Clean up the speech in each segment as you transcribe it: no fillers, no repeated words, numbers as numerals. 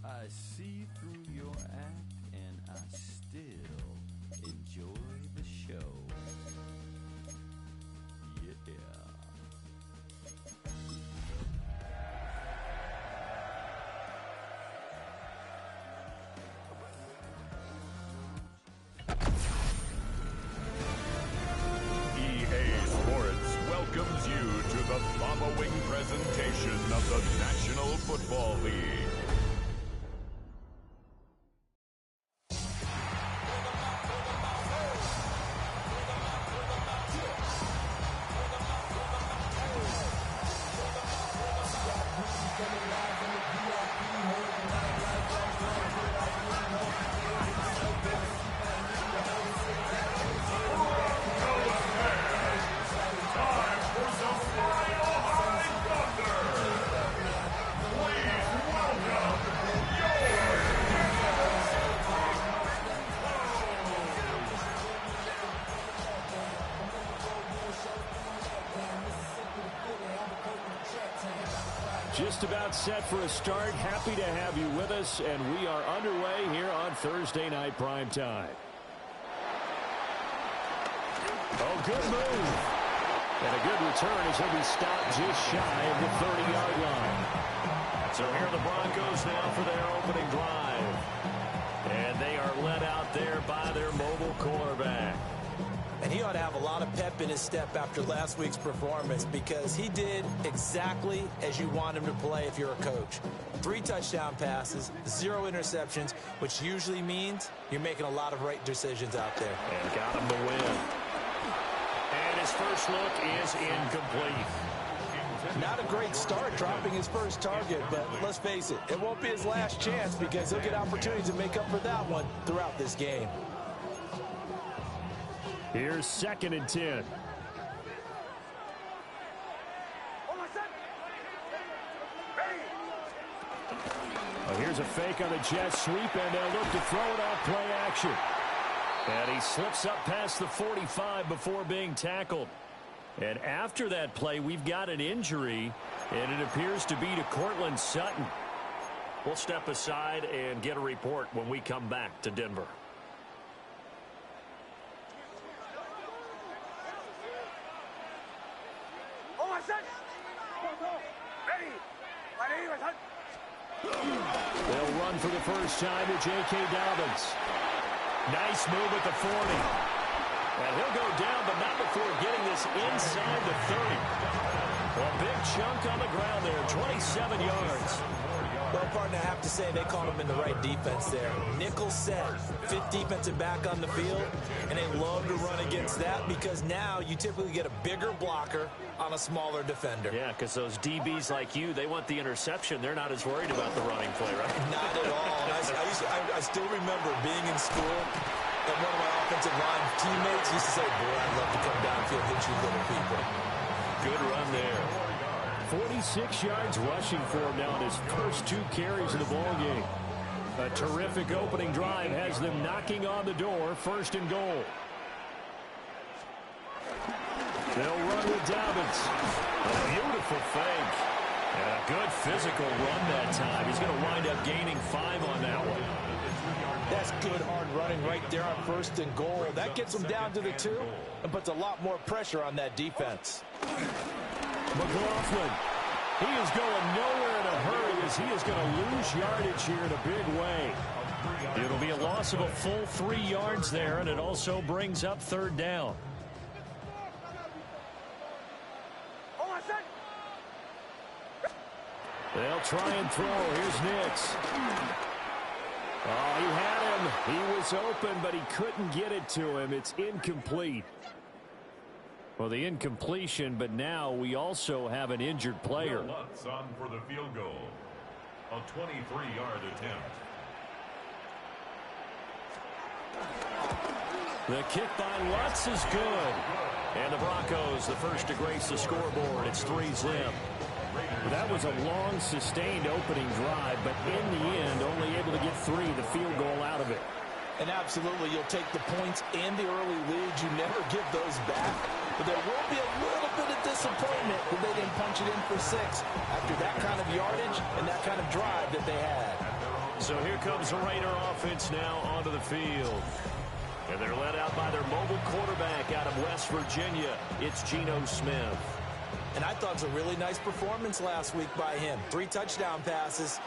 I see through your act, and I still enjoy the show. Yeah. EA Sports welcomes you to the following presentation of the National Football League. Just about set for a start. Happy to have you with us, and we are underway here on Thursday Night Primetime. Oh, good move. And a good return as he'll be stopped just shy of the 30-yard line. So here are the Broncos now for their opening drive. And they are led out there by their mobile quarterback. And he ought to have a lot of pep in his step after last week's performance, because he did exactly as you want him to play if you're a coach. 3 touchdown passes, 0 interceptions, which usually means you're making a lot of right decisions out there. And got him the win. And his first look is incomplete. Not a great start dropping his first target, but let's face it, it won't be his last chance, because he'll get opportunities to make up for that one throughout this game. Here's 2nd and 10. Oh, here's a fake on the jet sweep, and they'll look to throw it off play action. And he slips up past the 45 before being tackled. And after that play, we've got an injury, and it appears to be to Cortland Sutton. We'll step aside and get a report when we come back to Denver. They'll run for the first time to J.K. Dobbins. Nice move at the 40. And he'll go down, but not before getting this inside the 30. A big chunk on the ground there, 27 yards. Well, partner, I have to say they caught him in the right defense there. Nickel set, 5th defensive back on the field, and they love to run against that, because now you typically get a bigger blocker on a smaller defender. Yeah, because those DBs like you, they want the interception. They're not as worried about the running play, right? Not at all. I still remember being in school, and one of my offensive line teammates used to say, boy, I'd love to come downfield and hit you little people. Good run there. 46 yards rushing for him now in his first 2 carries of the ballgame. A terrific opening drive has them knocking on the door, 1st and goal. They'll run with Dobbins. A beautiful fake. And a good physical run that time. He's going to wind up gaining 5 on that one. That's good hard running right there on 1st and goal. That gets them down to the 2 and puts a lot more pressure on that defense. McLaughlin, he is going nowhere in a hurry, as he is going to lose yardage here in a big way. It'll be a loss of a full 3 yards there, and it also brings up 3rd down. They'll try and throw. Here's Nix. Oh, he had him. He was open, but he couldn't get it to him. It's incomplete. Well, the incompletion, but now we also have an injured player. Lutz on for the field goal. A 23-yard attempt. The kick by Lutz is good. And the Broncos, the first to grace the scoreboard. It's 3-zip. That was a long, sustained opening drive, but in the end, only able to get 3, the field goal out of it. And absolutely, you'll take the points and the early leads. You never give those back. But there will be a little bit of disappointment that they didn't punch it in for 6 after that kind of yardage and that kind of drive that they had. So here comes the Raider offense now onto the field. And they're led out by their mobile quarterback out of West Virginia. It's Geno Smith. And I thought it was a really nice performance last week by him. 3 touchdown passes.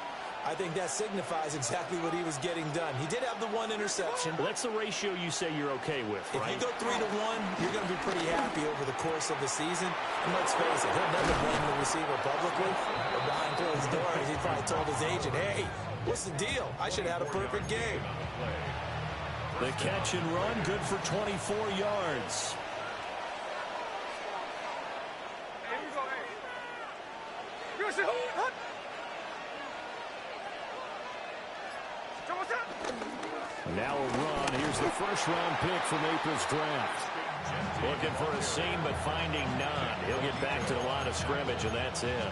I think that signifies exactly what he was getting done. He did have the 1 interception. Well, that's the ratio you say you're okay with, right? If you go 3-1, you're going to be pretty happy over the course of the season. And let's face it, he'll never blame the receiver publicly or behind closed doors. He probably told his agent, hey, what's the deal? I should have had a perfect game. The catch and run, good for 24 yards. Now a run. Here's the first-round pick from April's draft. Looking for a seam, but finding none. He'll get back to the line of scrimmage, and that's it.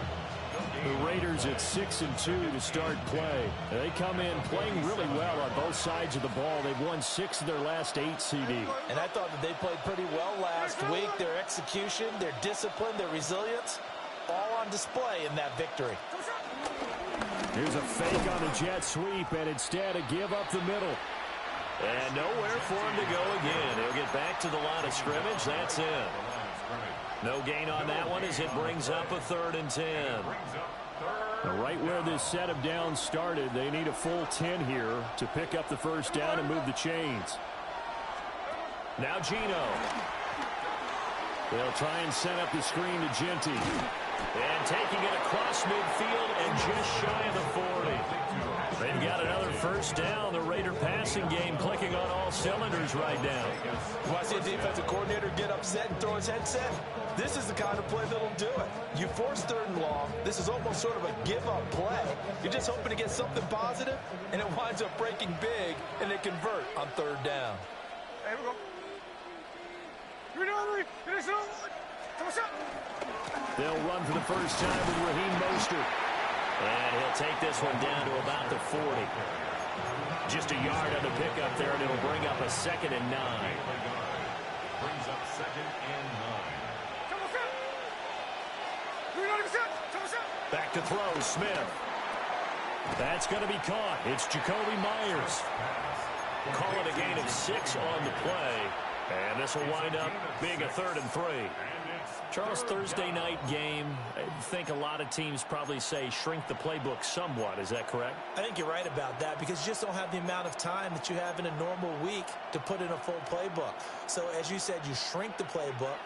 The Raiders at 6-2 to start play. They come in playing really well on both sides of the ball. They've won 6 of their last 8 CD. And I thought that they played pretty well last week. Their execution, their discipline, their resilience, all on display in that victory. Here's a fake on the jet sweep, and instead a give up the middle. And nowhere for him to go again. He'll get back to the line of scrimmage. That's it. No gain on that one as it brings up a 3rd and 10. Right where this set of downs started, they need a full 10 here to pick up the first down and move the chains. Now Geno. They'll try and set up the screen to Genty. And taking it across midfield and just shy of the 40. They've got another first down. The Raider passing game clicking on all cylinders right now. You want to see a defensive coordinator get upset and throw his headset? This is the kind of play that'll do it. You force 3rd and long. This is almost sort of a give-up play. You're just hoping to get something positive, and it winds up breaking big, and they convert on 3rd down. Hey, here we go. They'll run for the first time with Raheem Mostert. And he'll take this one down to about the 40. Just a yard on the pickup there, and it'll bring up a 2nd and 9. Brings up 2nd and 9. Back to throw, Smith. That's going to be caught. It's Jacoby Myers. Call it a gain of 6 on the play. And this will wind up being a 3rd and 3. Charles, Thursday night game, I think a lot of teams probably say shrink the playbook somewhat. Is that correct? I think you're right about that because you just don't have the amount of time that you have in a normal week to put in a full playbook. So as you said, you shrink the playbook,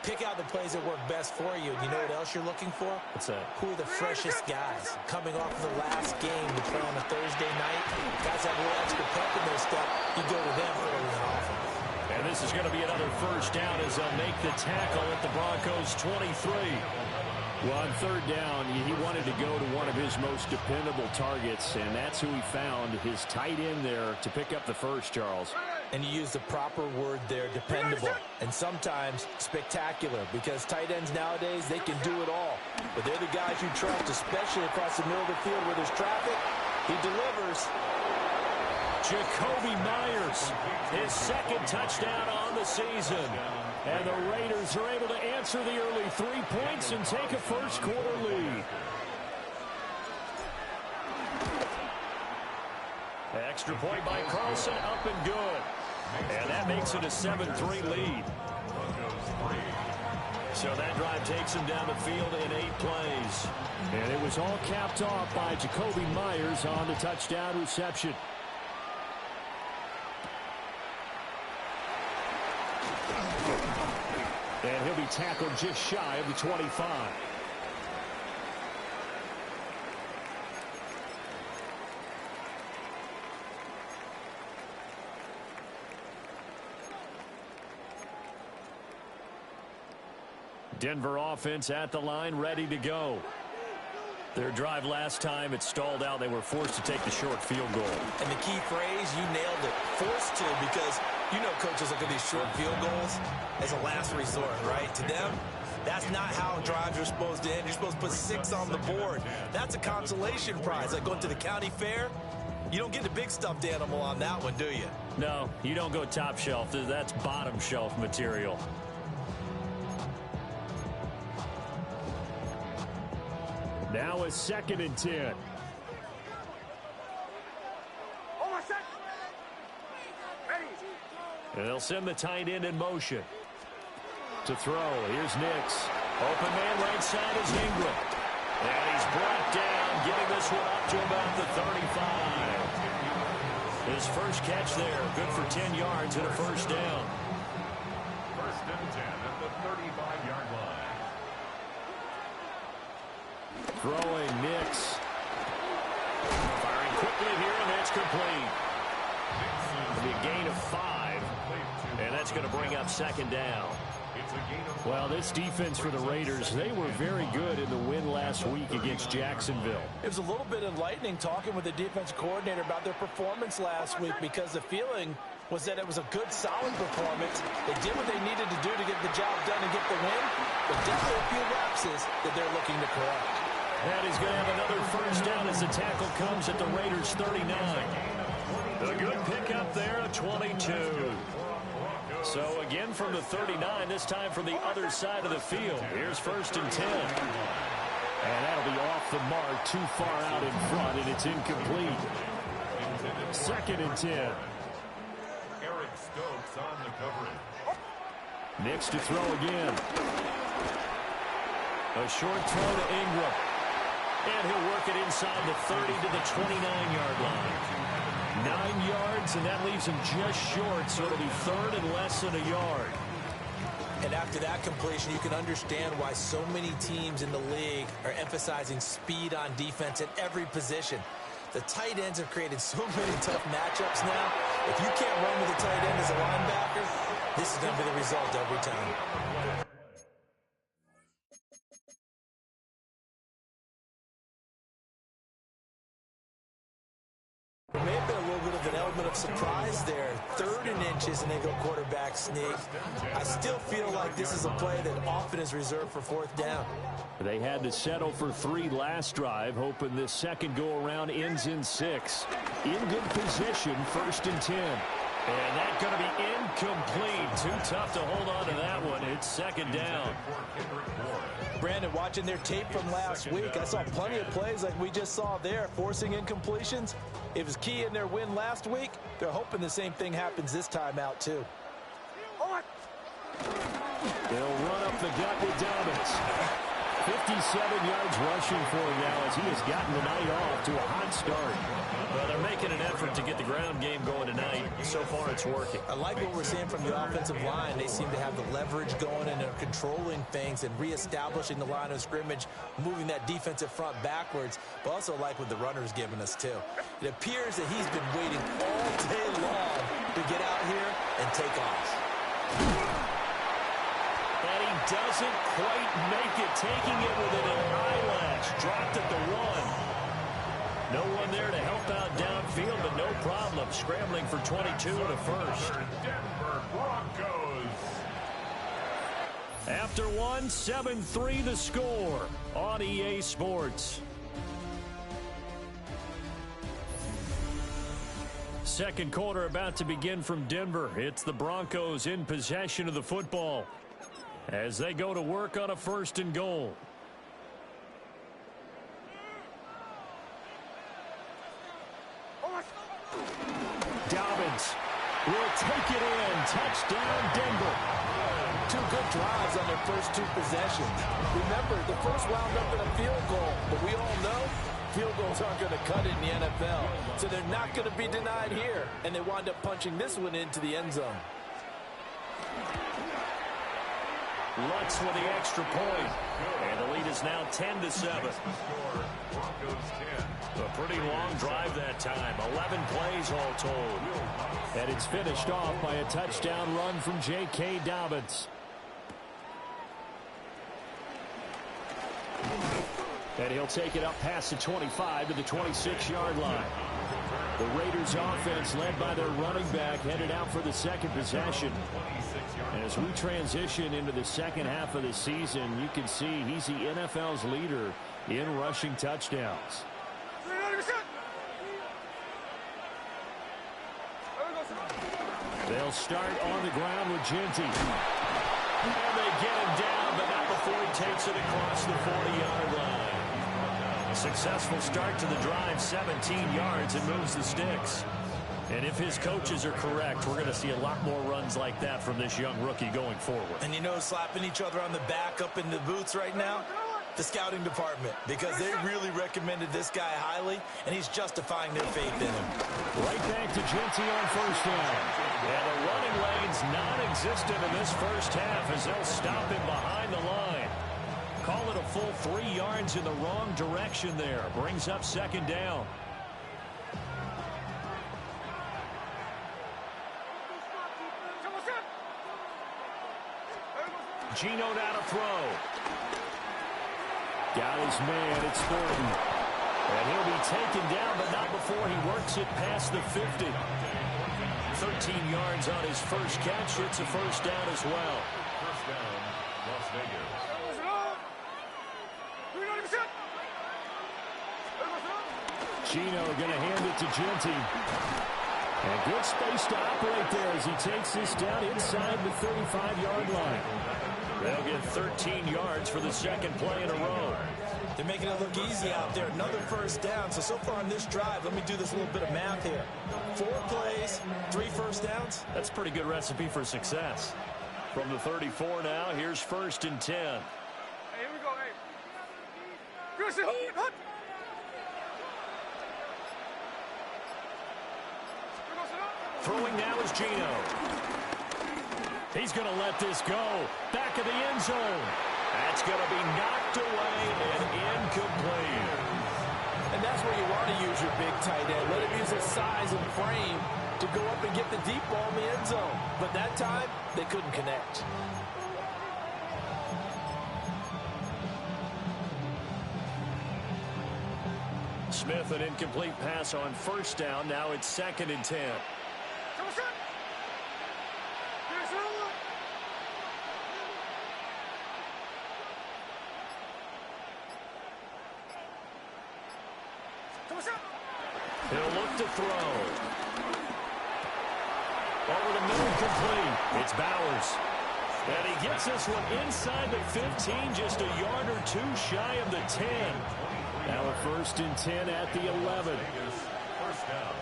pick out the plays that work best for you. You know what else you're looking for? What's that? Who are the freshest guys coming off of the last game to play on a Thursday night? Guys have a little extra pep in their step. You go to them early and often. And this is going to be another first down as they'll make the tackle at the Broncos' 23. Well, on 3rd down, he wanted to go to one of his most dependable targets, and that's who he found, his tight end there, to pick up the first, Charles. And you use the proper word there, dependable, and sometimes spectacular, because tight ends nowadays, they can do it all. But they're the guys you trust, especially across the middle of the field where there's traffic. He delivers. Jacoby Myers, his 2nd touchdown on the season. And the Raiders are able to answer the early 3 points and take a first-quarter lead. Extra point by Carlson, up and good. And that makes it a 7-3 lead. So that drive takes him down the field in 8 plays. And it was all capped off by Jacoby Myers on the touchdown reception. And he'll be tackled just shy of the 25. Denver offense at the line, ready to go. Their drive last time, it stalled out. They were forced to take the short field goal. And the key phrase, you nailed it, forced to, because you know coaches look at these short field goals as a last resort, right? To them, that's not how drives are supposed to end. You're supposed to put 6 on the board. That's a consolation prize. Like going to the county fair, you don't get the big stuffed animal on that one, do you? No, you don't go top shelf. That's bottom shelf material. Now a 2nd and 10. And they'll send the tight end in motion. To throw, here's Nix. Open man right side is Ingram. And he's brought down, getting this one up to about the 35. His first catch there, good for 10 yards and a first down. First and 10 at the 35-yard line. Throwing Nix. Firing quickly here, and that's complete. It'll be a gain of 5, and that's going to bring up second down. Well, this defense for the Raiders, they were very good in the win last week against Jacksonville. It was a little bit enlightening talking with the defense coordinator about their performance last week, because the feeling was that it was a good, solid performance. They did what they needed to do to get the job done and get the win, but definitely a few lapses that they're looking to correct. And he's going to have another first down as the tackle comes at the Raiders' 39. A good pickup there at 22. So again from the 39, this time from the other side of the field. Here's first and 10. And that'll be off the mark, too far out in front, and it's incomplete. Second and 10. Eric Stokes on the coverage. Nix to throw again. A short throw to Ingram. And he'll work it inside the 30 to the 29-yard line. 9 yards, and that leaves him just short, so it'll be third and less than a yard. And after that completion, you can understand why so many teams in the league are emphasizing speed on defense at every position. The tight ends have created so many tough matchups now. If you can't run with a tight end as a linebacker, this is going to be the result every time. There may have been a little bit of an element of surprise there. 3rd and inches, and they go quarterback sneak. I still feel like this is a play that often is reserved for 4th down. They had to settle for 3 last drive, hoping this second go-around ends in 6. In good position, 1st and 10. And that's going to be incomplete. Too tough to hold on to that one. It's second down. Brandon, watching their tape from last week, I saw plenty of plays like we just saw there, forcing incompletions. It was key in their win last week. They're hoping the same thing happens this time out, too. They'll run up the gut with Dobbins. 57 yards rushing for him now as he has gotten the night off to a hot start. Well, they're making an effort to get the ground game going tonight. So far, it's working. I like what we're seeing from the offensive line. They seem to have the leverage going and are controlling things and reestablishing the line of scrimmage, moving that defensive front backwards, but also like what the runner's giving us, too. It appears that he's been waiting all day long to get out here and take off. And he doesn't quite make it, taking it within an eyelash. Dropped at the 1. No one there to help out downfield, but no problem. Scrambling for 22 and a first. Denver Broncos. After 1, 7-3 the score on EA Sports. Second quarter about to begin from Denver. It's the Broncos in possession of the football as they go to work on a 1st and goal. Dobbins will take it in. Touchdown, Denver. 2 good drives on their first 2 possessions. Remember, the first wound up in a field goal, but we all know field goals aren't going to cut it in the NFL. So they're not going to be denied here, and they wind up punching this one into the end zone. Lutz with the extra point. And the lead is now 10-7. A pretty long drive that time. 11 plays all told. And it's finished off by a touchdown run from J.K. Dobbins. And he'll take it up past the 25 to the 26-yard line. The Raiders offense, led by their running back, headed out for the second possession. As we transition into the second half of the season, you can see he's the NFL's leader in rushing touchdowns. They'll start on the ground with Genty. And they get him down, but not before he takes it across the 40-yard line. A successful start to the drive, 17 yards, and moves the sticks. And if his coaches are correct, we're going to see a lot more runs like that from this young rookie going forward. And you know, slapping each other on the back up in the booths right now? The scouting department, because they really recommended this guy highly, and he's justifying their faith in him. Right back to Genty on first down. And the running lane's non-existent in this first half as they'll stop him behind the line. Call it a full 3 yards in the wrong direction there. Brings up second down. Gino now to throw. Got his man, it's Thornton. And he'll be taken down, but not before he works it past the 50. 13 yards on his first catch. It's a first down as well. First down, Las Vegas. Gino going to hand it to Genty. And good space to operate there as he takes this down inside the 35-yard line. They'll get 13 yards for the second play in a row. They're making it look easy out there. Another first down. So far on this drive, let me do this little bit of math here. 4 plays, 3 first downs. That's a pretty good recipe for success. From the 34 now, here's first and 10. Hey, here we go, hey. Throwing now is Gino. He's going to let this go. Back of the end zone. That's going to be knocked away and incomplete. And that's where you want to use your big tight end. Let him use his size and frame to go up and get the deep ball in the end zone. But that time, they couldn't connect. Smith, an incomplete pass on first down. Now it's second and 10. He'll look to throw. Over the middle, complete. It's Bowers. And he gets this one inside the 15, just a yard or 2 shy of the 10. Now a first and 10 at the 11. First down.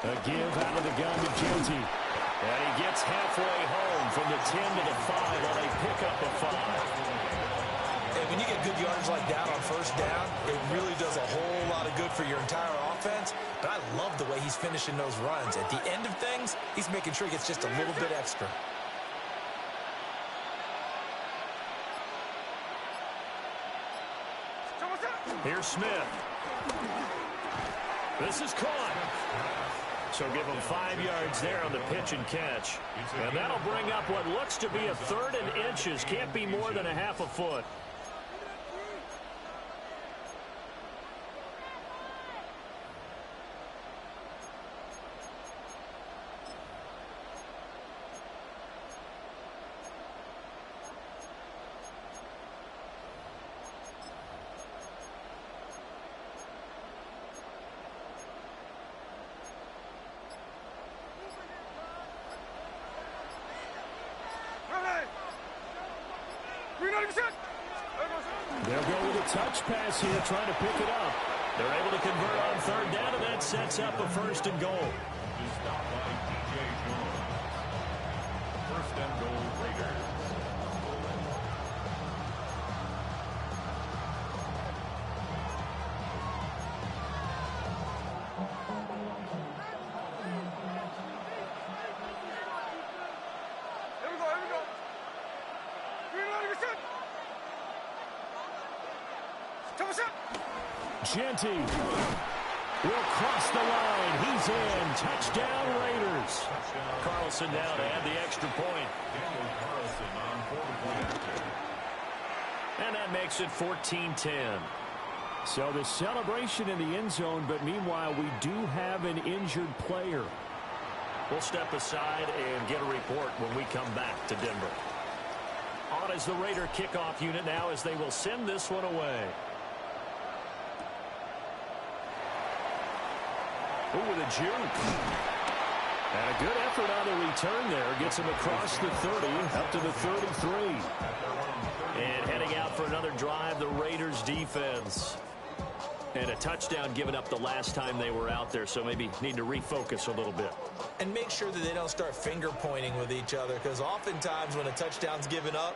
A give out of the gun to Genty. And he gets halfway home from the 10 to the 5 on a pickup of 5. And when you get good yardage like that on first down, it really does a whole lot of good for your entire offense. But I love the way he's finishing those runs. At the end of things, he's making sure he gets just a little bit extra. Here's Smith. This is caught. So give him 5 yards there on the pitch and catch. And that'll bring up what looks to be a 3rd and inches. Can't be more than a half a foot. They'll go with a touch pass here, trying to pick it up. They're able to convert on 3rd down, and that sets up a 1st and goal. Stopped by DJ Jones. First and goal, Raiders. Genty will cross the line. He's in. Touchdown, Raiders. Carlson now to add the extra point. Daniel Carlson on 4-point. And that makes it 14-10. So the celebration in the end zone, but meanwhile, we do have an injured player. We'll step aside and get a report when we come back to Denver. On is the Raider kickoff unit now as they will send this one away. Ooh, with a juke. And a good effort on the return there. Gets him across the 30, up to the 33. And heading out for another drive, the Raiders defense. And a touchdown given up the last time they were out there, so maybe need to refocus a little bit. And make sure that they don't start finger-pointing with each other, because oftentimes when a touchdown's given up,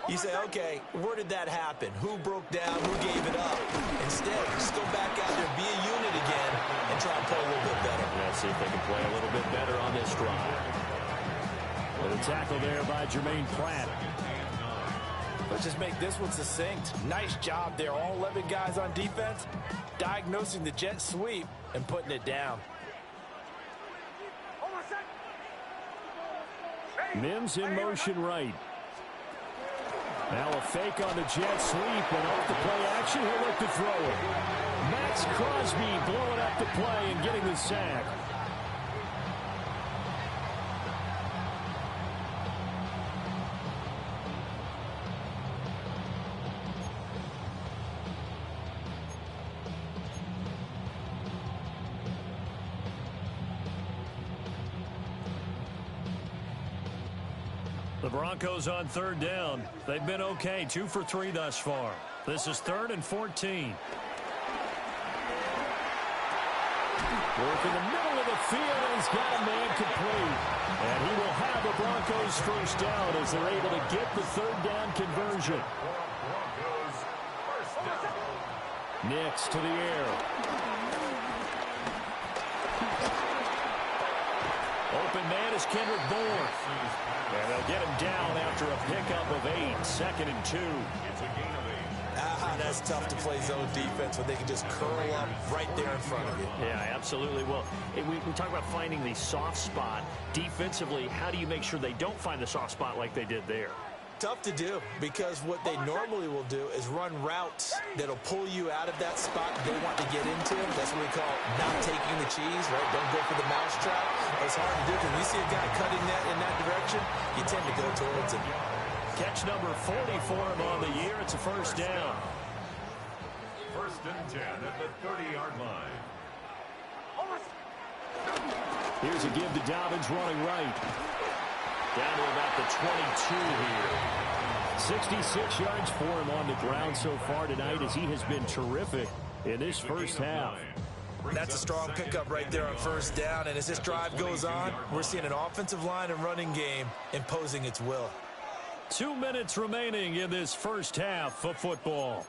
you say, okay, where did that happen? Who broke down? Who gave it up? Instead, just go back out there, be a unit again, and try and play a little bit better. Yeah, see if they can play a little bit better on this drive. With a tackle there by Jermaine Pratt. Let's just make this one succinct. Nice job there. All 11 guys on defense diagnosing the jet sweep and putting it down. Mims in motion right. Now a fake on the jet sweep, and off the play action, he'll look to throw it. Max Crosby blowing up the play and getting the sack. The Broncos on third down. They've been okay, 2 for 3 thus far. This is 3rd and 14. Work in the middle of the field, and he's got a man complete. And he will have the Broncos first down as they're able to get the third down conversion. Nix to the air. Open man is Kendrick Bourne. And they'll get him down after a pickup of 8, 2nd and 2. That's tough to play zone defense when they can just curl up right there in front of you. Yeah, absolutely. Well, we talk about finding the soft spot. Defensively, how do you make sure they don't find the soft spot like they did there? Tough to do, because what they normally will do is run routes that'll pull you out of that spot they want to get into. That's what we call not taking the cheese, right? Don't go for the mousetrap. It's hard to do, because when you see a guy cutting that in that direction, you tend to go towards him. Catch number 40 for him on the year. It's a first down. 1st and 10 at the 30-yard line. Here's a give to Dobbins running right. Down to about the 22 here. 66 yards for him on the ground so far tonight, as he has been terrific in this first half. That's a strong pickup right there on first down, and as this drive goes on, we're seeing an offensive line and running game imposing its will. 2 minutes remaining in this first half of football.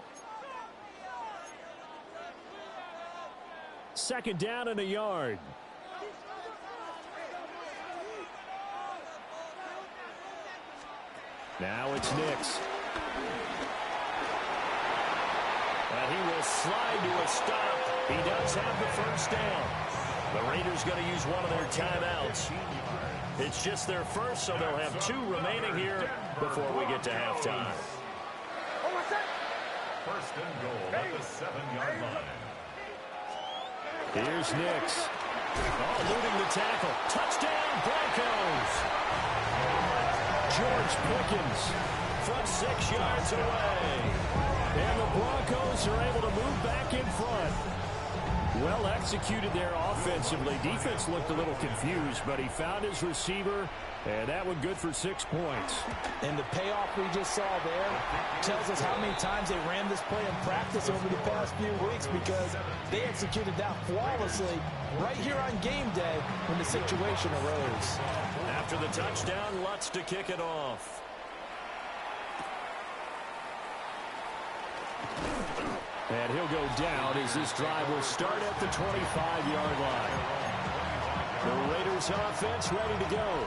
2nd down and a yard. Now it's Nix. And he will slide to a stop. He does have the first down. The Raiders going to use one of their timeouts. It's just their first, so they'll have 2 remaining here before we get to halftime. 1st and goal at the 7-yard line. Here's Nix. Oh, eluding the tackle. Touchdown, Broncos. George Pickens from 6 yards away. And the Broncos are able to move back in front. Well executed there offensively. Defense looked a little confused, but he found his receiver, and that one good for 6 points. And the payoff we just saw there tells us how many times they ran this play in practice over the past few weeks, because they executed that flawlessly right here on game day when the situation arose. After the touchdown, Lutz to kick it off. And he'll go down as this drive will start at the 25-yard line. The Raiders offense ready to go.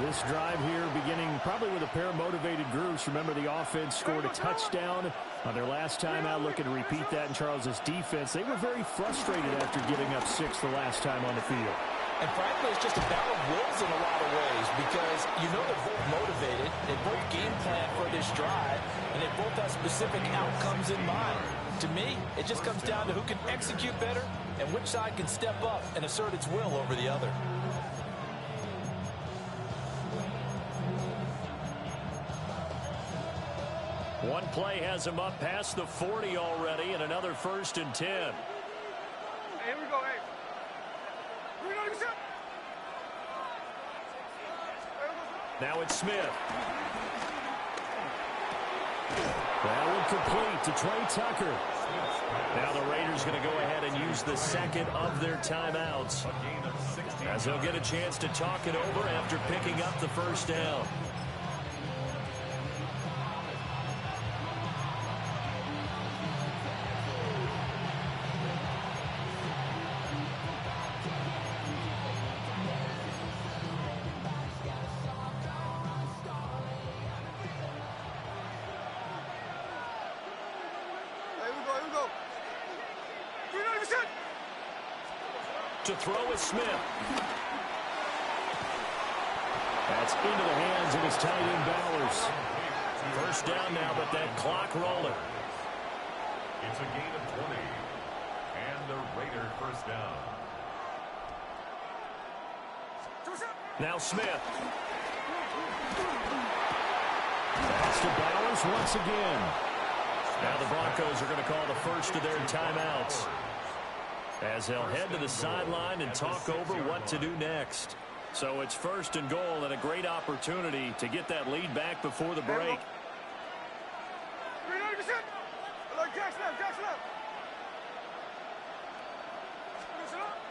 This drive here beginning probably with a pair of motivated groups. Remember, the offense scored a touchdown on their last time out. Looking to repeat that in Charles's defense. They were very frustrated after giving up 6 the last time on the field. And frankly, it's just a battle of wills in a lot of ways, because you know they're both motivated, they both game plan for this drive, and they both have specific outcomes in mind. To me, it just comes down to who can execute better and which side can step up and assert its will over the other. One play has him up past the 40 already, and another 1st and 10. Hey, here we go, hey. Here we go, Now it's Smith. That one complete to Trey Tucker. Now the Raiders going to go ahead and use the second of their timeouts, as they'll get a chance to talk it over after picking up the first down. To throw is Smith. That's into the hands of his tight end Bowers. First down now, but that clock rolling. It's a gain of 20. And the Raider first down. Now Smith. Pass to Bowers once again. Now the Broncos are going to call the first of their timeouts, as they'll head to the sideline and talk over what to do next. So it's first and goal, and a great opportunity to get that lead back before the break.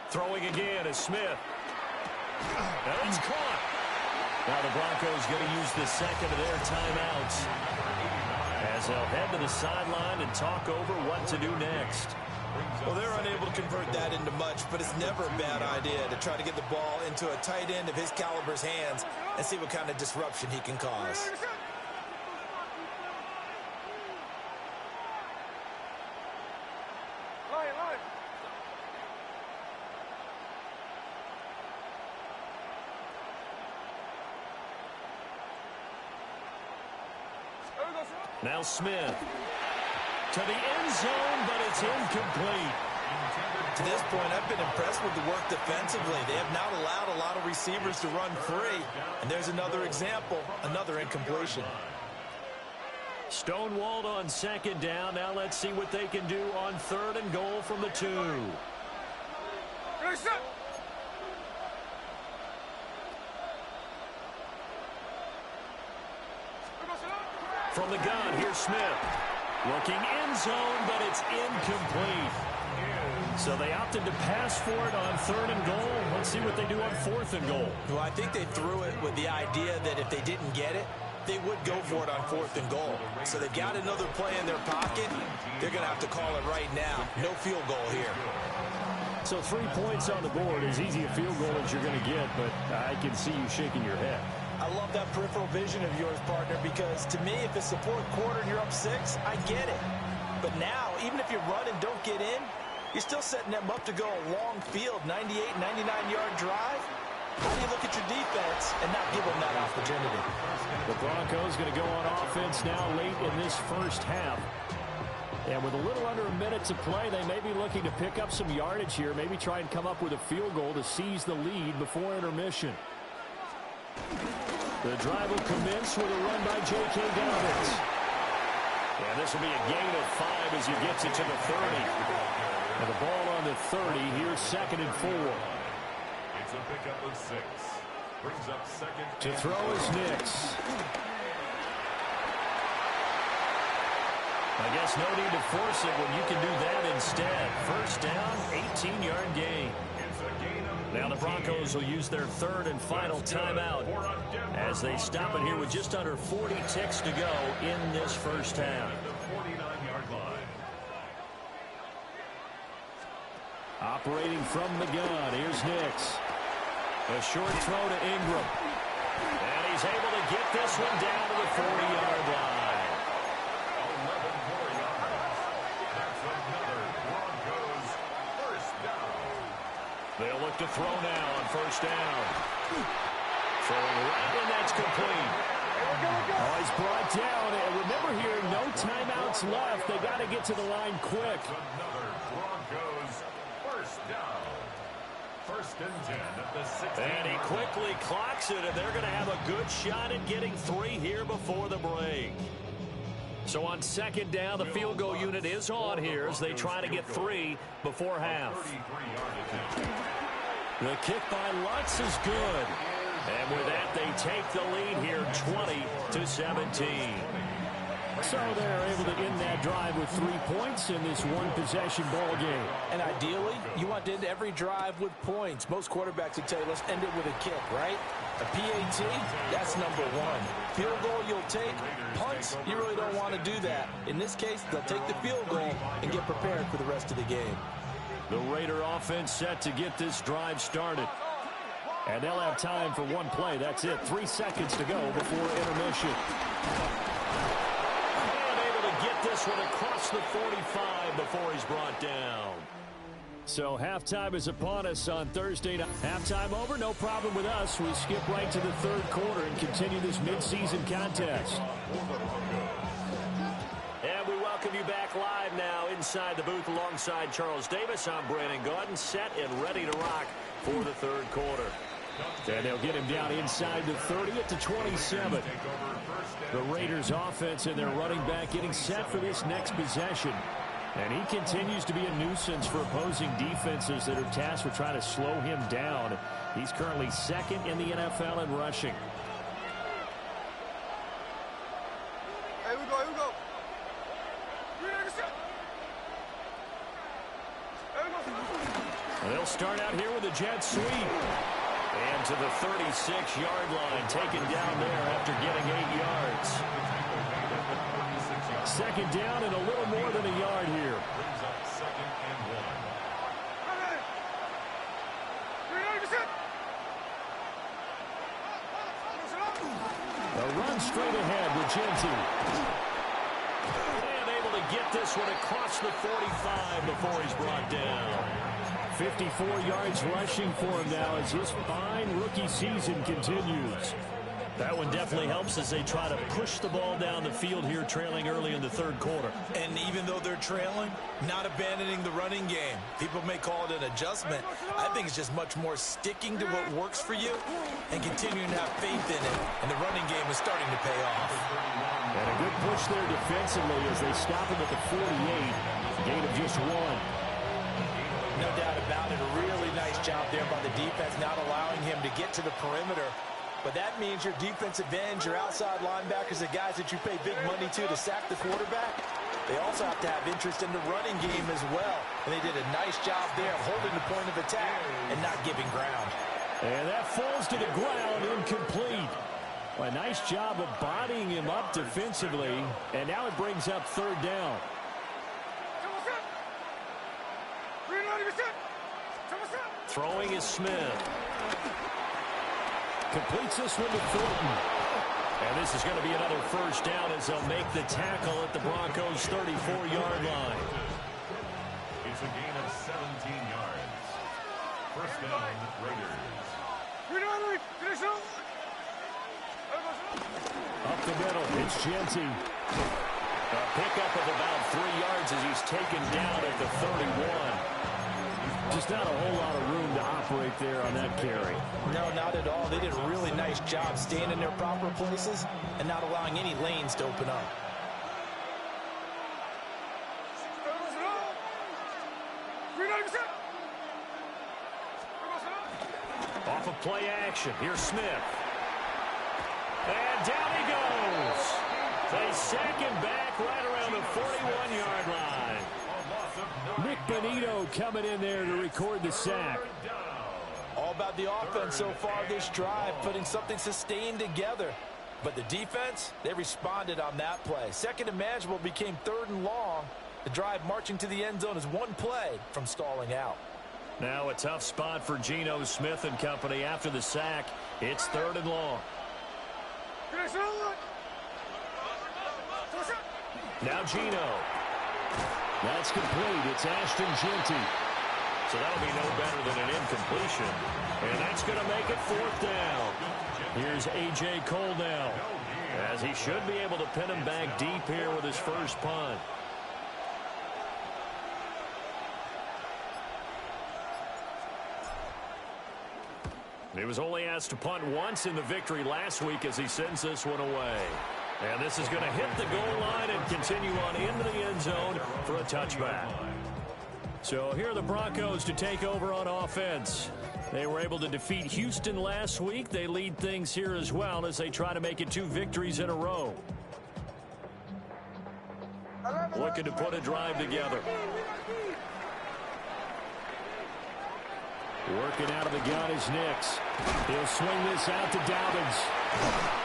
Throwing again is Smith. Now it's caught. Now the Broncos going to use the second of their timeouts, as they'll head to the sideline and talk over what to do next. Well, they're unable to convert that into much, but it's never a bad idea to try to get the ball into a tight end of his caliber's hands and see what kind of disruption he can cause. Now Smith to the end zone, but it's incomplete. To this point, I've been impressed with the work defensively. They have not allowed a lot of receivers to run free. And there's another example, another incompletion. Stonewalled on second down. Now let's see what they can do on third and goal from the 2. From the gun, here's Smith. Looking end zone, but it's incomplete. So they opted to pass for it on third and goal. Let's see what they do on fourth and goal. Well, I think they threw it with the idea that if they didn't get it, they would go for it on fourth and goal. So they've got another play in their pocket. They're going to have to call it right now. No field goal here. So 3 points on the board, as easy a field goal as you're going to get, but I can see you shaking your head. I love that peripheral vision of yours, partner, because to me, if it's the fourth quarter and you're up 6, I get it. But now, even if you run and don't get in, you're still setting them up to go a long field, 98, 99-yard drive. How do you look at your defense and not give them that opportunity? The Broncos going to go on offense now late in this first half. And with a little under a minute to play, they may be looking to pick up some yardage here, maybe try and come up with a field goal to seize the lead before intermission. The drive will commence with a run by J.K. Dobbins. And this will be a gain of 5 as he gets it to the 30. And the ball on the 30, here's second and 4. It's a pickup of 6. Brings up second. To throw is Nix. I guess no need to force it when you can do that instead. First down, 18-yard gain. Now the Broncos will use their third and final timeout as they stop it here with just under 40 ticks to go in this first half. Operating from the gun, here's Nix. A short throw to Ingram. And he's able to get this one down to the 40-yard line. 11 more yards. That's another Broncos first down. They'll look to throw now on first down. Throwing right, and that's complete. Oh, he's brought down. And remember here, no timeouts left. They got to get to the line quick. Another Broncos first down. First and 10 at the 16. And he quickly clocks it, and they're going to have a good shot at getting 3 here before the break. So on second down, the field goal unit is on here as they try to get 3 before half. The kick by Lutz is good. And with that, they take the lead here 20-17. So they're able to end that drive with 3 points in this one-possession ball game. And ideally, you want to end every drive with points. Most quarterbacks would tell you, let's end it with a kick, right? A PAT, that's number one. Field goal you'll take. Punts, you really don't want to do that. In this case, they'll take the field goal and get prepared for the rest of the game. The Raider offense set to get this drive started. And they'll have time for one play. That's it. 3 seconds to go before intermission. Get this one across the 45 before he's brought down. So halftime is upon us on Thursday night. Halftime over, no problem with us. We skip right to the third quarter and continue this midseason contest. And we welcome you back live now inside the booth alongside Charles Davis. I'm Brandon Gaudin, set and ready to rock for the third quarter. And they'll get him down inside the 30 at the 27. The Raiders offense and their running back getting set for this next possession. And he continues to be a nuisance for opposing defenses that are tasked with trying to slow him down. He's currently second in the NFL in rushing. Here we go, here we go. They'll start out here with a jet sweep. And to the 36-yard line, taken down there after getting 8 yards. Second down and a little more than a yard here. A run straight ahead with Genty. And able to get this one across the 45 before he's brought down. 54 yards rushing for him now as his fine rookie season continues. That one definitely helps as they try to push the ball down the field here, trailing early in the third quarter. And even though they're trailing, not abandoning the running game. People may call it an adjustment. I think it's just much more sticking to what works for you and continuing to have faith in it. And the running game is starting to pay off. And a good push there defensively as they stop him at the 48. Gain of just 1. No doubt about it. A really nice job there by the defense, not allowing him to get to the perimeter. But that means your defensive ends, your outside linebackers, the guys that you pay big money to sack the quarterback, they also have to have interest in the running game as well. And they did a nice job there of holding the point of attack and not giving ground. And that falls to the ground, incomplete. A nice job of bodying him up defensively. And now it brings up third down. Throwing is Smith. Completes this one to Thornton. And this is going to be another first down as they'll make the tackle at the Broncos' 34-yard line. It's a gain of 17 yards. First down, Raiders. Up the middle, it's Genty. A pickup of about 3 yards as he's taken down at the 31. Just not a whole lot of room to operate there on that carry. No, not at all. They did a really nice job staying in their proper places and not allowing any lanes to open up. Off of play action. Here's Smith. And down he goes. They sack him back right around the 41-yard line. Nick Benito coming in there to record the sack. All about the offense so far this drive, putting something sustained together. But the defense, they responded on that play. Second and manageable became third and long. The drive marching to the end zone is one play from stalling out. Now a tough spot for Geno Smith and company after the sack. It's third and long. Now Geno. That's complete. It's Ashton Genty. So that'll be no better than an incompletion. And that's going to make it fourth down. Here's A.J. Cole now, as he should be able to pin him back deep here with his first punt. He was only asked to punt once in the victory last week as he sends this one away. And this is going to hit the goal line and continue on into the end zone for a touchback. So here are the Broncos to take over on offense. They were able to defeat Houston last week. They lead things here as well as they try to make it 2 victories in a row. Looking to put a drive together. Working out of the gun is Nix. He'll swing this out to Dobbins.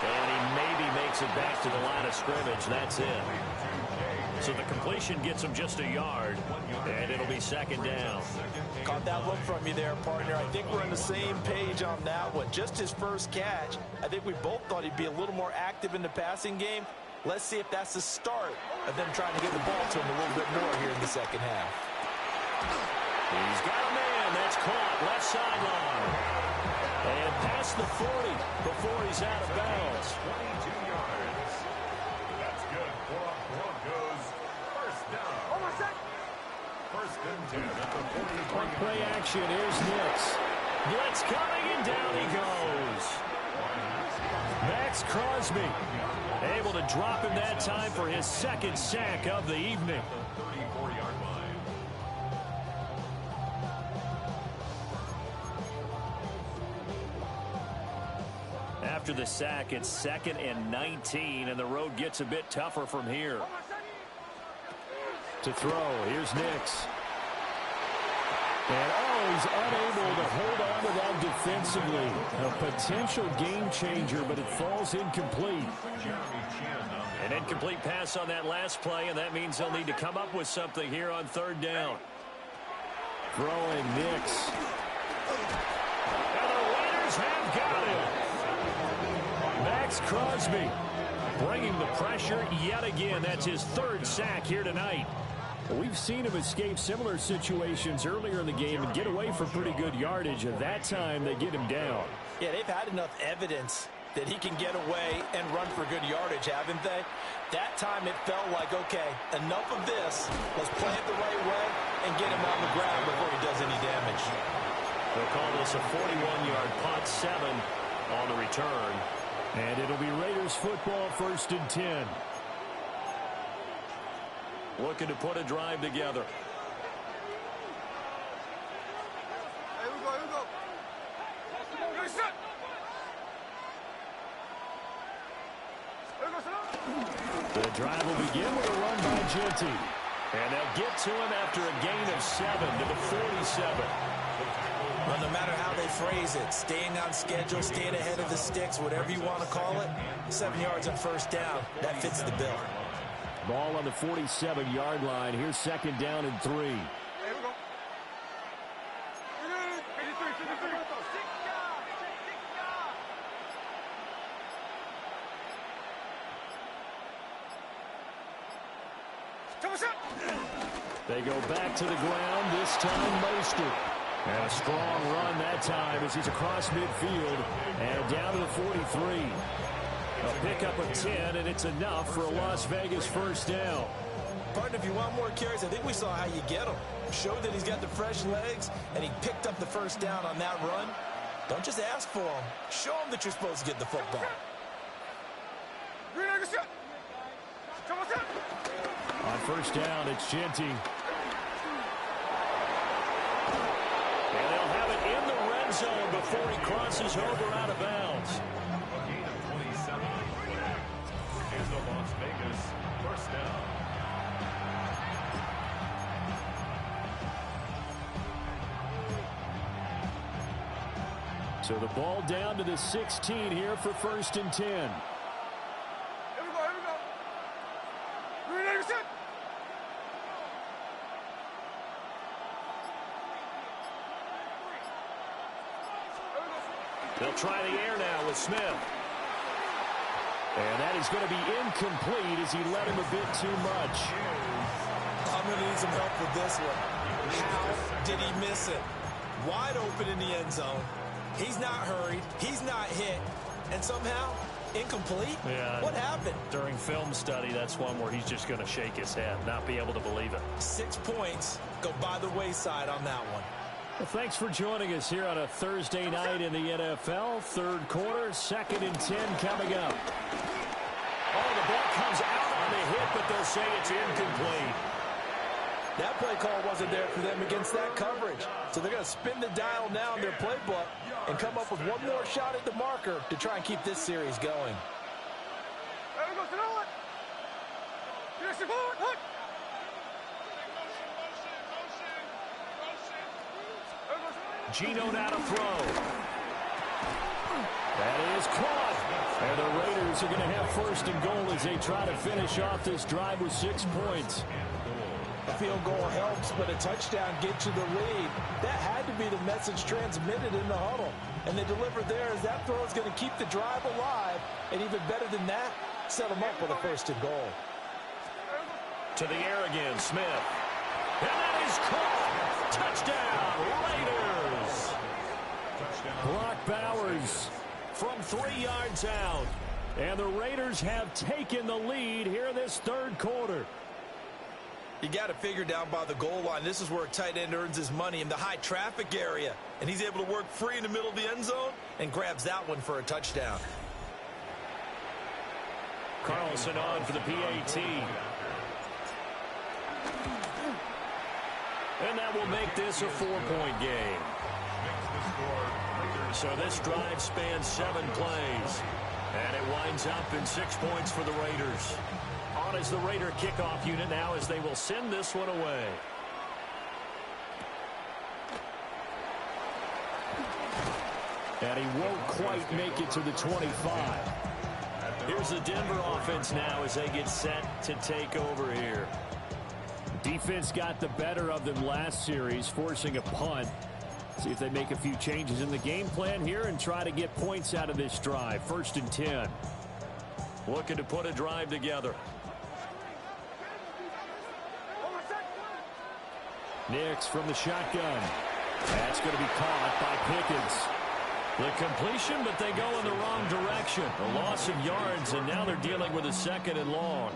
And he maybe makes it back to the line of scrimmage. That's it. So the completion gets him just a yard, and it'll be second down. Caught that look from you there, partner. I think we're on the same page on that one. Just his first catch. I think we both thought he'd be a little more active in the passing game. Let's see if that's the start of them trying to get the ball to him a little bit more here in the second half. He's got a man. That's caught. Left sideline. And past the 40 before he's out of bounds. 22 yards. That's good for a Broncos first down. First and 10 at the 40. On play action, here's Nix. Blitz coming, and down he goes. Max Crosby able to drop him that time for his second sack of the evening. 34-yard line. After the sack, it's 2nd and 19, and the road gets a bit tougher from here. To throw, here's Nix. And, he's unable to hold on to that defensively. A potential game changer, but it falls incomplete. An incomplete pass on that last play, and that means they'll need to come up with something here on 3rd down. Throwing Nix. And the Raiders have got him. Max Crosby bringing the pressure yet again. That's his 3rd sack here tonight. We've seen him escape similar situations earlier in the game and get away for pretty good yardage, and that time they get him down. Yeah, they've had enough evidence that he can get away and run for good yardage, haven't they? That time it felt like, okay, enough of this. Let's play it the right way and get him on the ground before he does any damage. They'll call this a 41-yard punt, 7 on the return. And it'll be Raiders football, 1st and 10. Looking to put a drive together. Here we go. The drive will begin with a run by Genty. And they'll get to him after a gain of 7 to the 47. Well, no matter how they phrase it, staying on schedule, staying ahead of the sticks, whatever you want to call it, 7 yards on 1st down, that fits the bill. Ball on the 47-yard line. Here's 2nd down and 3. Here we go. 53. They go back to the ground, this time Mostert. And a strong run that time as he's across midfield and down to the 43. A pickup of 10, and it's enough for a Las Vegas 1st down. Partner, if you want more carries, I think we saw how you get them. Showed that he's got the fresh legs, and he picked up the 1st down on that run. Don't just ask for them. Show them that you're supposed to get the football. On 1st down, it's Genty. And they'll have it in the red zone before he crosses over out of bounds. A gain of 27. Here's the Las Vegas 1st down. So the ball down to the 16 here for 1st and 10. Here we go. They'll try the air now with Smith. And that is going to be incomplete as he led him a bit too much. I'm going to need some help with this one. How did he miss it? Wide open in the end zone. He's not hurried. He's not hit. And somehow, incomplete? Yeah. What happened? During film study, that's one where he's just going to shake his head, not be able to believe it. 6 points go by the wayside on that one. Well, thanks for joining us here on a Thursday night in the NFL. 3rd quarter, 2nd and 10 coming up. Oh, the ball comes out on the hit, but they'll say it's incomplete. That play call wasn't there for them against that coverage. So they're going to spin the dial now in their playbook and come up with one more shot at the marker to try and keep this series going. Gino now to throw. That is caught. And the Raiders are going to have first and goal as they try to finish off this drive with 6 points. A field goal helps, but a touchdown gets you the lead. That had to be the message transmitted in the huddle. And they delivered there as that throw is going to keep the drive alive. And even better than that, set them up with a first and goal. To the air again, Smith. And that is caught. Touchdown, Raiders. Brock Bowers from 3 yards out. And the Raiders have taken the lead here this third quarter. You got to figure down by the goal line. This is where a tight end earns his money in the high traffic area. And he's able to work free in the middle of the end zone and grabs that one for a touchdown. Carlson on for the PAT. And that will make this a 4-point game. So this drive spans 7 plays. And it winds up in 6 points for the Raiders. On as the Raider kickoff unit now as they will send this one away. And he won't quite make it to the 25. Here's the Denver offense now as they get set to take over here. Defense got the better of them last series, forcing a punt. See if they make a few changes in the game plan here and try to get points out of this drive. 1st and 10. Looking to put a drive together. Nix from the shotgun. That's going to be caught by Pickens. The completion, but they go in the wrong direction. A loss of yards, and now they're dealing with a 2nd and long.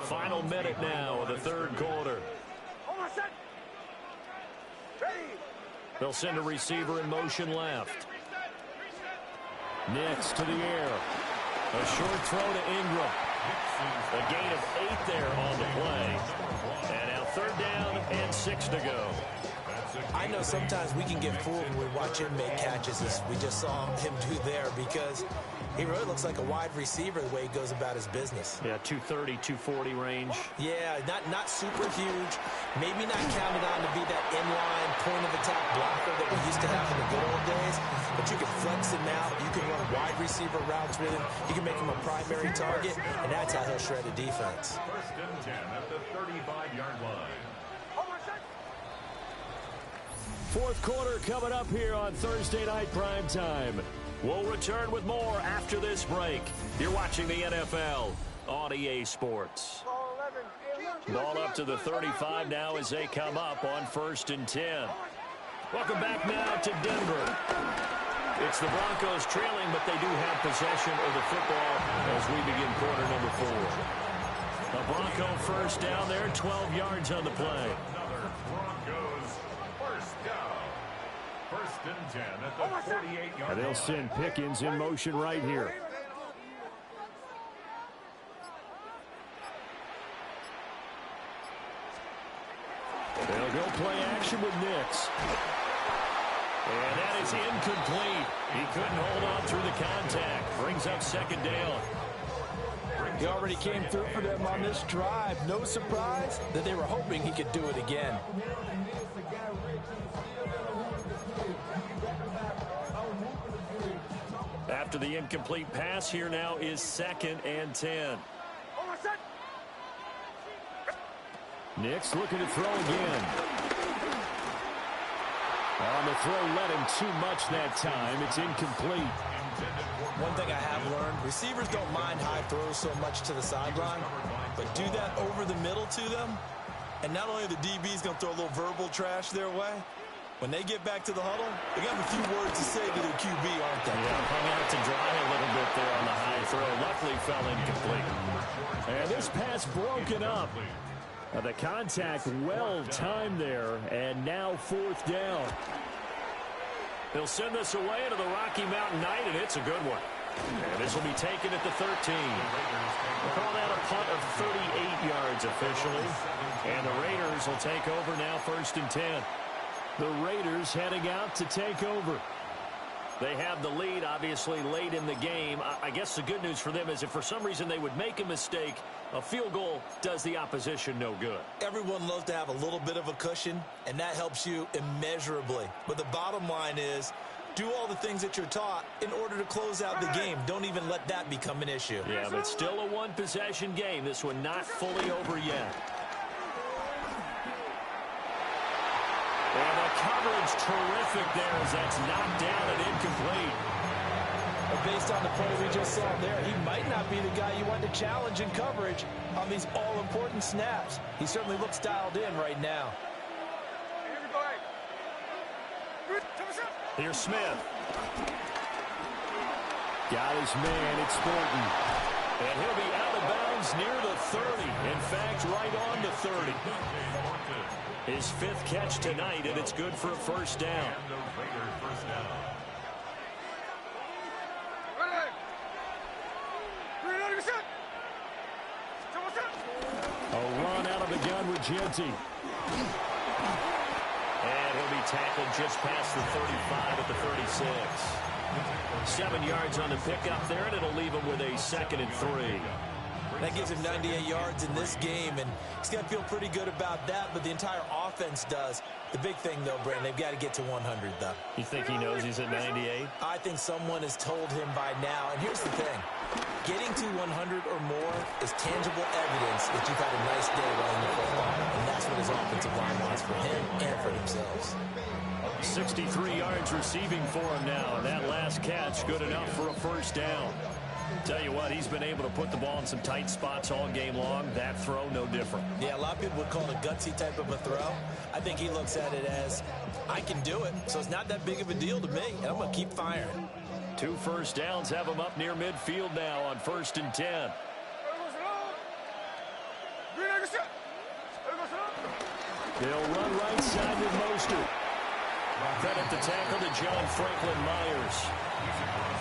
Final minute now of the third quarter. They'll send a receiver in motion left. Nix to the air. A short throw to Ingram. A gain of 8 there on the play. And now 3rd down and 6 to go. I know sometimes we can get fooled when we watch him make catches as we just saw him do there because he really looks like a wide receiver the way he goes about his business. Yeah, 230, 240 range. Yeah, not super huge. Maybe not counted on to be that inline point-of-attack blocker that we used to have in the good old days, but you can flex him out. You can run wide receiver routes with him. You can make him a primary target, and that's how he'll shred a defense. 1st and 10 at the 35-yard line. 4th quarter coming up here on Thursday Night Primetime. We'll return with more after this break. You're watching the NFL on EA Sports. Ball up to the 35 now as they come up on 1st and 10. Welcome back now to Denver. It's the Broncos trailing, but they do have possession of the football as we begin quarter number 4. A Bronco 1st down there, 12 yards on the play. Another Broncos 1st down. 1st and 10 at the 48-yard line. And they'll send Pickens in motion right here. They'll go play action with Nix. And that is incomplete. He couldn't hold on through the contact. Brings up 2nd down. He already came through for them on this drive. No surprise that they were hoping he could do it again. After the incomplete pass, here now is 2nd and 10. Nix looking to throw again. On the throw, let him too much that time. It's incomplete. One thing I have learned, receivers don't mind high throws so much to the sideline, but do that over the middle to them, and not only the DB's going to throw a little verbal trash their way, when they get back to the huddle, they got a few words to say to their QB, aren't they? Yeah, hung out to dry a little bit there on the high throw. Luckily fell incomplete. And this pass broken up. The contact well timed there, and now 4th down. They'll send this away to the Rocky Mountain Knight, and it's a good one. And this will be taken at the 13. We'll call that a punt of 38 yards officially. And the Raiders will take over now, 1st and 10. The Raiders heading out to take over. They have the lead, obviously, late in the game. I guess the good news for them is if for some reason they would make a mistake, a field goal does the opposition no good. Everyone loves to have a little bit of a cushion, and that helps you immeasurably. But the bottom line is, do all the things that you're taught in order to close out the game. Don't even let that become an issue. Yeah, but still a one-possession game. This one not fully over yet. And the coverage terrific there as that's knocked down and incomplete. But based on the play we just saw there, he might not be the guy you want to challenge in coverage on these all-important snaps. He certainly looks dialed in right now. Here's Smith. Got his man. It's Thornton. And he'll be out of bounds near the 30. In fact, right on the 30. His 5th catch tonight, and it's good for a 1st down. A run out of the gun with Genty. And he'll be tackled just past the 35 at the 36. 7 yards on the pickup there, and it'll leave him with a 2nd and 3. That gives him 98 yards in this game, and he's going to feel pretty good about that, but the entire offense does. The big thing, though, Brandon, they've got to get to 100, though. You think he knows he's at 98? I think someone has told him by now, and here's the thing. Getting to 100 or more is tangible evidence that you've had a nice day running the football, and that's what his offensive line wants for him and for themselves. 63 yards receiving for him now, and that last catch good enough for a 1st down. Tell you what, he's been able to put the ball in some tight spots all game long. That throw, no different. Yeah, a lot of people would call it a gutsy type of a throw. I think he looks at it as, I can do it, so it's not that big of a deal to me, and I'm going to keep firing. 2 first downs have him up near midfield now on 1st and 10. They'll run right side with Mostert. Credit the tackle to John Franklin Myers.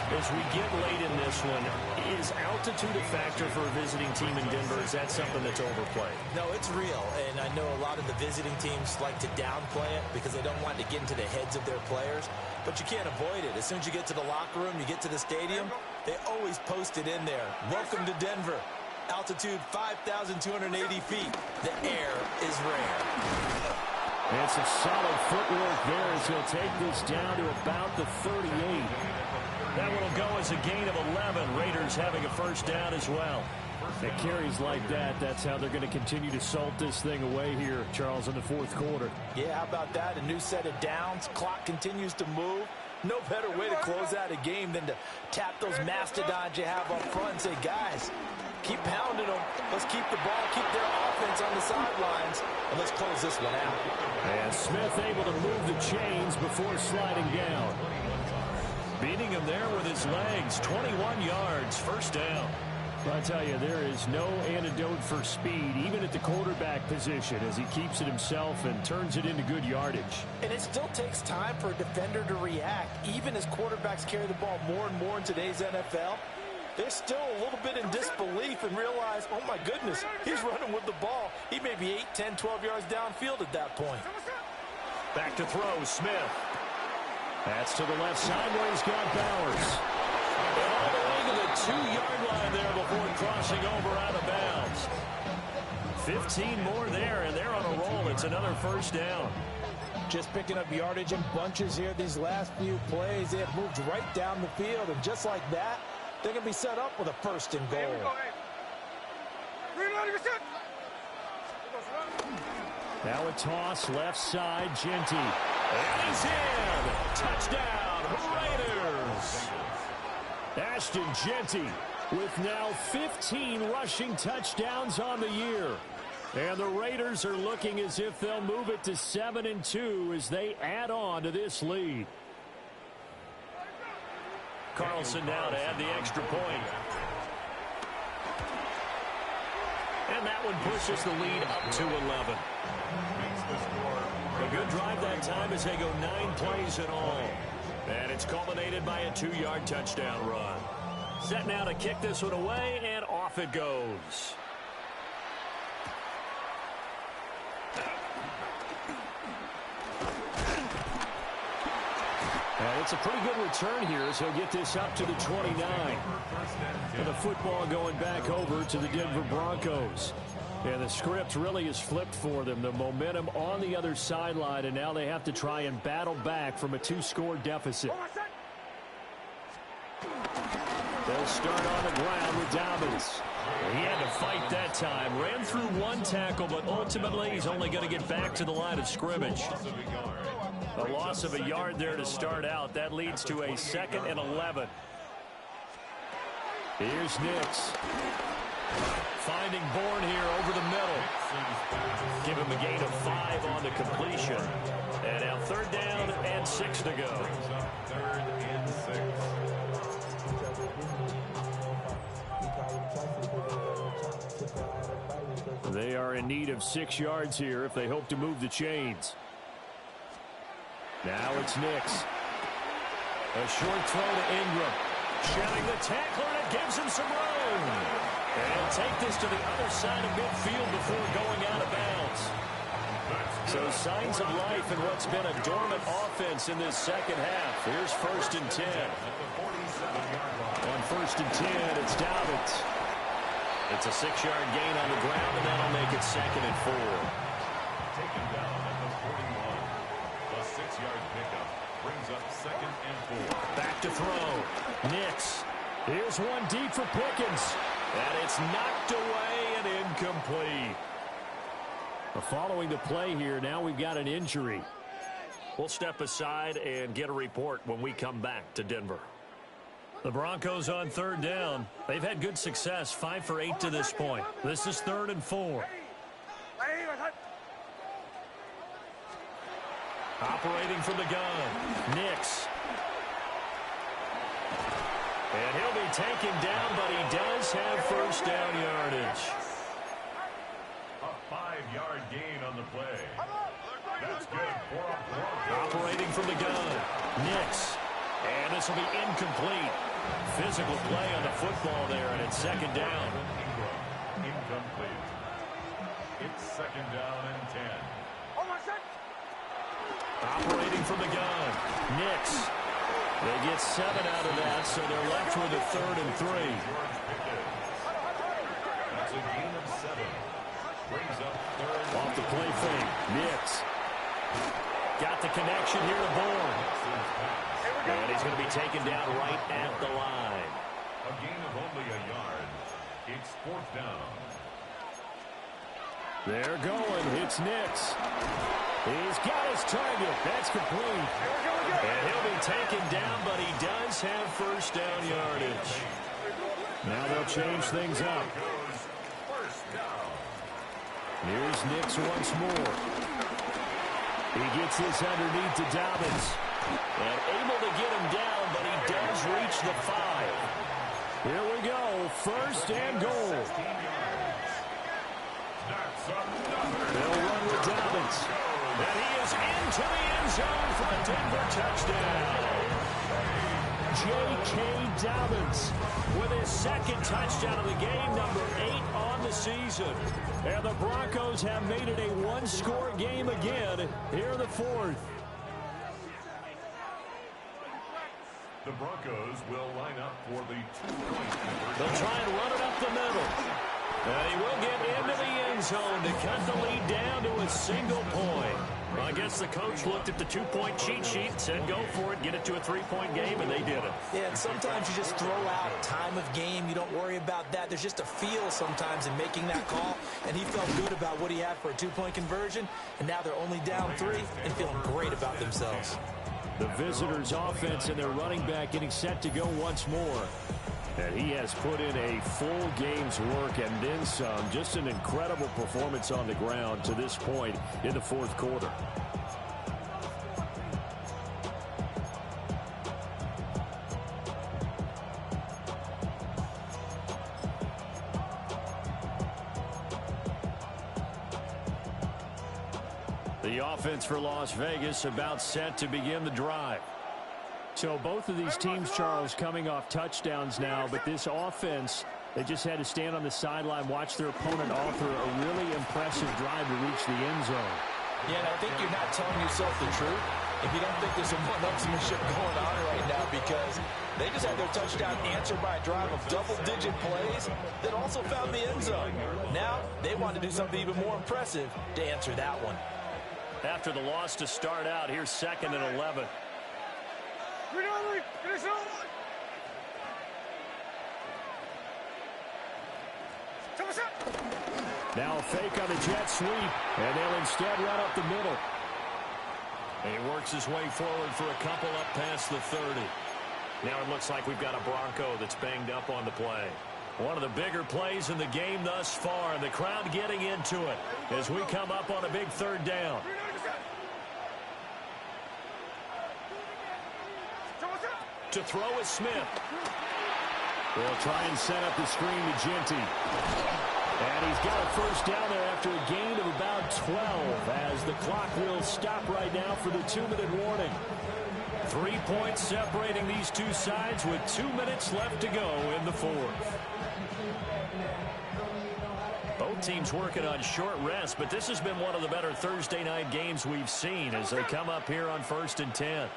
As we get late in this one, is altitude a factor for a visiting team in Denver? Is that something that's overplayed? No, it's real, and I know a lot of the visiting teams like to downplay it because they don't want to get into the heads of their players, but you can't avoid it. As soon as you get to the locker room, you get to the stadium, they always post it in there. Welcome to Denver. Altitude 5,280 feet. The air is rare. It's a solid footwork there as he'll take this down to about the 38. That one will go as a gain of 11. Raiders having a 1st down as well. It carries like that. That's how they're going to continue to salt this thing away here, Charles, in the 4th quarter. Yeah, how about that? A new set of downs. Clock continues to move. No better way to close out a game than to tap those mastodons you have up front and say, guys, keep pounding them. Let's keep the ball, keep their offense on the sidelines, and let's close this one out. And Smith able to move the chains before sliding down. Beating him there with his legs. 21 yards, 1st down. I tell you, there is no antidote for speed, even at the quarterback position, as he keeps it himself and turns it into good yardage. And it still takes time for a defender to react. Even as quarterbacks carry the ball more and more in today's NFL, they're still a little bit in disbelief and realize, oh my goodness, he's running with the ball. He may be 8, 10, 12 yards downfield at that point. Back to throw, Smith. That's to the left side where he's got Bowers. And all the way to the 2-yard line there before crossing over out of bounds. 15 more there, and they're on a roll. It's another 1st down. Just picking up yardage in bunches here these last few plays. They have moved right down the field, and just like that, they're going to be set up with a 1st and goal. Now a toss, left side, Genty. And he's in! Touchdown, Raiders! Ashton Genty with now 15 rushing touchdowns on the year. And the Raiders are looking as if they'll move it to 7-2 as they add on to this lead. Carlson now to add the extra point. And that one pushes the lead up to 11. A good drive that time as they go 9 plays in all. And it's culminated by a 2-yard touchdown run. Set now to kick this one away, and off it goes. And it's a pretty good return here as he'll get this up to the 29. And the football going back over to the Denver Broncos. And the script really is flipped for them. The momentum on the other sideline, and now they have to try and battle back from a 2-score deficit. They'll start on the ground with Dobbins. He had to fight that time. Ran through one tackle, but ultimately he's only going to get back to the line of scrimmage. A loss of a yard there to start out. That leads to a 2nd and 11. Here's Nix. Finding Bourne here over the middle. Give him a gain of 5 on the completion. And now 3rd down and 6 to go. 3rd and 6. They are in need of 6 yards here if they hope to move the chains. Now it's Nix. A short throw to Ingram. Shedding the tackler, and it gives him some room. And he'll take this to the other side of midfield before going out of bounds. So signs of life in what's been a dormant offense in this second half. Here's 1st and 10. On 1st and 10, it's Dobbins. It's a 6-yard gain on the ground, and that'll make it 2nd and 4. Taken down at the 41. The 6-yard pickup brings up 2nd and 4. Back to throw. Nix. Here's one deep for Pickens. And it's knocked away and incomplete. Following the play here, now we've got an injury. We'll step aside and get a report when we come back to Denver. The Broncos on 3rd down. They've had good success, 5 for 8 to this point. This is 3rd and 4. Operating from the gun, Nix. And he'll be taken down, but he does have 1st down yardage. A 5-yard gain on the play. That's good for a Bronco. Operating from the gun, Nix. And this will be incomplete. Physical play on the football there, and it's 2nd down. Incomplete. It's 2nd down and 10. Operating from the gun, Nix. They get 7 out of that, so they're left with a 3rd and 3. That's a gain of 7. Brings up 3rd. Off the play fake, Nix. Got the connection here to Bourne. And he's going to be taken down right at the line. A gain of only a yard. It's 4th down. They're going. It's Nix. He's got his target. That's complete. And he'll be taken down, but he does have 1st down yardage. Now they'll change things up. Here's Nix once more. He gets this underneath to Dobbins. And able to get him down, but he does reach the 5. Here we go. 1st and goal. They'll run with Dobbins. And he is into the end zone for a Denver touchdown. J.K. Dobbins with his 2nd touchdown of the game, number 8 on the season. And the Broncos have made it a 1-score game again here in the 4th. The Broncos will line up for the 2-point conversion. They'll try and run it up the middle. And he will get into the end zone to cut the lead down to a single point. Well, I guess the coach looked at the 2-point cheat sheet, said go for it, get it to a 3-point game, and they did it. Yeah, and sometimes you just throw out time of game. You don't worry about that. There's just a feel sometimes in making that call, and he felt good about what he had for a 2-point conversion, and now they're only down 3 and feeling great about themselves. The visitors' offense and their running back getting set to go once more. And he has put in a full game's work and then some. Just an incredible performance on the ground to this point in the 4th quarter. The offense for Las Vegas about set to begin the drive. So both of these teams, Charles, coming off touchdowns now, but this offense, they just had to stand on the sideline, watch their opponent offer a really impressive drive to reach the end zone. Yeah, and I think you're not telling yourself the truth if you don't think there's some one-upsmanship going on right now, because they just had their touchdown answered by a drive of double-digit plays that also found the end zone. Now they want to do something even more impressive to answer that one. After the loss to start out, here's 2nd and 11. Now a fake on the jet sweep, and they'll instead run up the middle. And he works his way forward for a couple up past the 30. Now it looks like we've got a Bronco that's banged up on the play. One of the bigger plays in the game thus far, and the crowd getting into it as we come up on a big 3rd down. To throw is Smith. They'll try and set up the screen to Ginty. And he's got a first down there after a gain of about 12 as the clock will stop right now for the 2-minute warning. 3 points separating these two sides with 2 minutes left to go in the 4th. Both teams working on short rest, but this has been one of the better Thursday night games we've seen as they come up here on 1st and 10.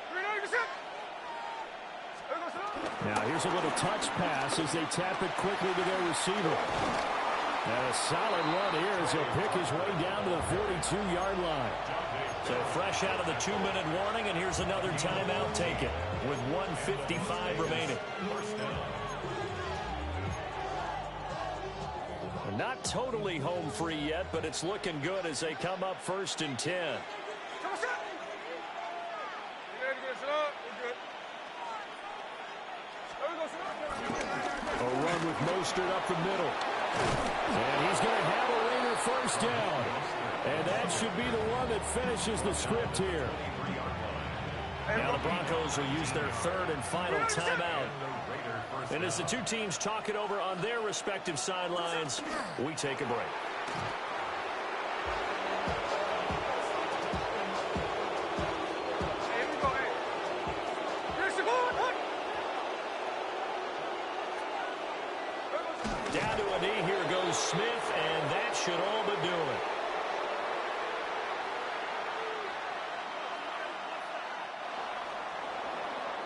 Now here's a little touch pass as they tap it quickly to their receiver. And a solid run here as he'll pick his way down to the 42-yard line. So fresh out of the 2-minute warning, and here's another timeout taken with 1:55 remaining. Not totally home free yet, but it's looking good as they come up 1st and 10. A run with Mostert up the middle. And he's going to have a Raider first down. And that should be the one that finishes the script here. Now the Broncos will use their 3rd and final timeout. And as the two teams talk it over on their respective sidelines, we take a break. Down to a knee, here goes Smith, and that should all but do it.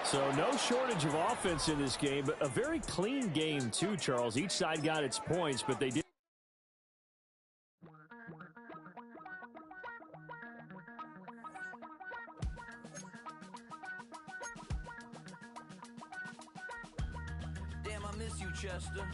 So no shortage of offense in this game, but a very clean game too, Charles. Each side got its points, but they did. Damn, I miss you, Chester.